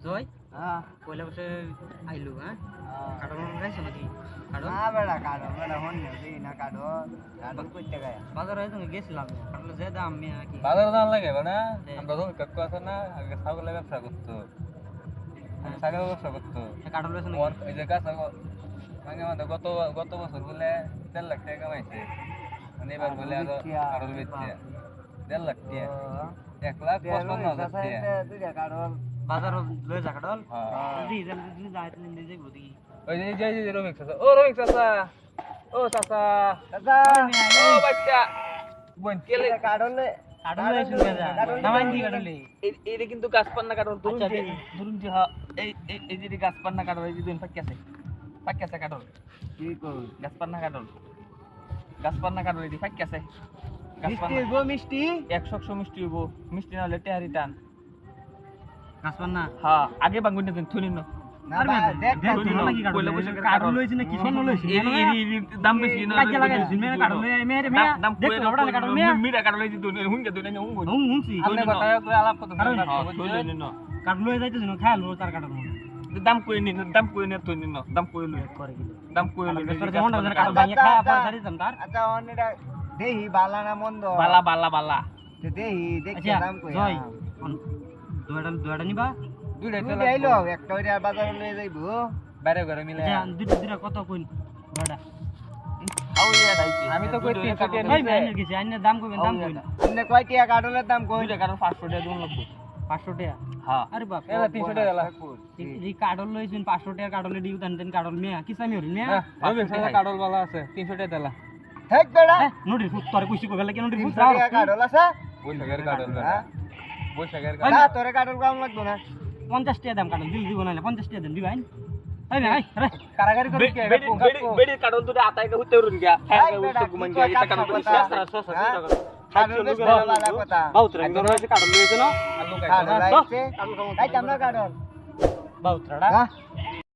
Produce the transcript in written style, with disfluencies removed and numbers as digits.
জয় হ্যাঁ পয়লা বসে আইলু হ্যাঁ কাটল রাইছো নাকি কাটল না বেড়া কাটো বেড়া হন নেই না কাটো কাটো করতে গায়া বাজারে তুমি গেছিলাম কাটল যে দাম মিয়া কি বাজার দাম লাগে না আমরা তো কাকু আছে না আগে ছাগলের ব্যবসা করতো ছাগলের ব্যবসা করতো কাটল রাইছো নাকি ওই যে কাঁচা মানে আমাদের গত বছর বলে 1.5 লাখ টাকা কামাইছে মানে এবার বলে আরো বেচছে 1.5 লাখ টাকা 1,55,000 টাকা দুইটা কাটো বাজার লয়ে যা কাটল হ্যাঁ। দি যদি যাই তুমি নিজে বুঝি ওই যে রমিক চাচা ও রমিক চাচা ও চাচা দাদা ও বাচ্চা বোন কেলে কাটলে কাটল রাইছো যা নামাই দি কাটলে এই কিন্তু গাছ পান্না কাটল আচ্ছা, ধরুন যে হ্যাঁ এই যে গাছ পান্না কাটল এই যে দুন পাক্কাছে কাটল কি কর গাছ পান্না কাটল এই যে পাক্কাছে গাছ মিষ্টি পান্না গো মিষ্টি 100 মিষ্টি হইব মিষ্টি না হলে টেহারি টান কাসপান না হ্যাঁ আগে বাঙ্গুন দিন থুনিন না দেখ কাটল লইছি না কি শোন লইছি দাম বেশি না কাজে লাগাইছি মেরে কাটল মেরে মেরে দাম দেখ বড় কাটল মেরে মিরা কাটল এই যে দুন হুঙ্গে দুন হুঙ্গ হুনছি আপনি কথা আলাপ করতে থুনিন কাটল লই যাইতেছ না খাইল তার কাটল দাম কই নিন থুনিন দাম কই লই করে কি দাম কই লই তোর যেমন বাজার কাটল ভাঙিয়ে খাওয়া পর ছাড়ি দাম তার আচ্ছা অনেকটা দেহি বালা না মন্দ বালা দেহি দেখি আচ্ছা দাম কই জয় দুইটা নিবা দুইটা তুই আইলো একটা ওইটা বাজারে লয়ে যাইবো বাইরে ঘরে মিলে আচ্ছা দুইটা কত কইন দুইটা আমি তো কই 300 টাকা ভাই ভাই কিছু আইনের দাম কইবেন দাম কইন আপনি কয় টাকা কাটলের দাম কই দুইটা কারণ 500 টাকা দিন লাগবে 500 টাকা হ্যাঁ আরে বাপ এলা 300 টাকা দিলা এই কাটল লইছেন 500 টাকা কাটলে দিউ দেন কাটল মিয়া কি সামি হরি মিয়া রবি সাদা কাটল वाला আছে 300 টাকা দিলা হেক বেড়া নোটির ফুট তোরে কইছি কইলে কি নোটির ফুট 300 টাকা কাটল আছে বৈশাখের কাটল হ্যাঁ বৈশাখের না তোরে কাটল কাম লাগবে না 50 টাকা দাম কাটল দিব না 50 টাকা দেন দিবাই এই না এই আরে কারাগারি করে কি বেডি কাটল দুটো আতাই কে হুতে উড়ন গয়া হ্যাঁ উড়ছে গুমান গয়া এটা কাটল করে কাটল বেশ ভালো কথা বহুত রঙ ধরে হইছে কাটল লইছে না আলু কাটল আইছে কাটল আমরা কাটল বহুত রাডা হ্যাঁ